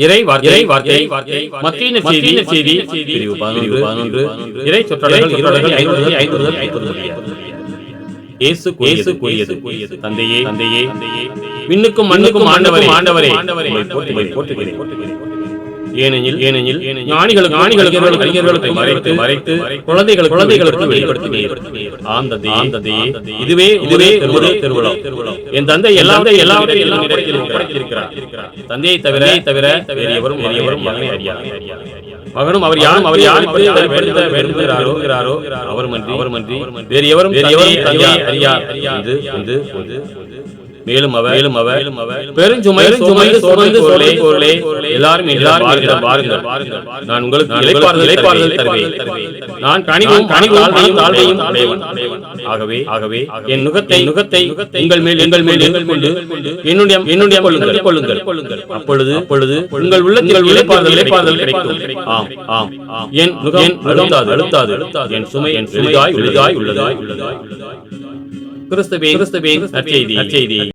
இறை வார்த்தை மத்திய செய்தி பிரிவு 11 இறை சொற்றொடர்கள் 50 இயேசு கூறியது தந்தையே விண்ணுக்கும் மண்ணுக்கும் ஆண்டவரே உம்மை போற்றுகிறேன். ஏனெனில் ஞானிகளுக்கு மறைத்து குழந்தைகளுக்கு வெளிப்படுத்தினீர். ஆந்ததையே இதுவே திருவிழா. என் தந்தை எல்லாவற்றையும் ஒப்படைத்திருக்கிறார். தந்தையை தவிர வேறு எவரும் மகனை அறியார். மகனும் அவர் யாருக்கு வேண்டுகிறாரோ அவருமன்றி வேறு எவரும் தந்தையை அறியார். மேலும் அவர் பெருஞ்சுமை சுமந்து எல்லாரும் பாருங்கள், நான் உங்களுக்கு இளைப்பாறுதல் தருவேன். நான் கனிவும் தாழ்வையும் அடைவேன். ஆகவே என் நுகத்தை உங்கள் மேல் கொண்டு என்னுடைய கொள்ளுங்கள். அப்பொழுது உங்கள் உள்ளத்தில் இளைப்பாறுதல் கிடைக்கும். ஆம் என் நுகம் அழுத்தாது. என் சுமை எளிதாய் உள்ளது. கிறிஸ்துவின் நற்செய்தி.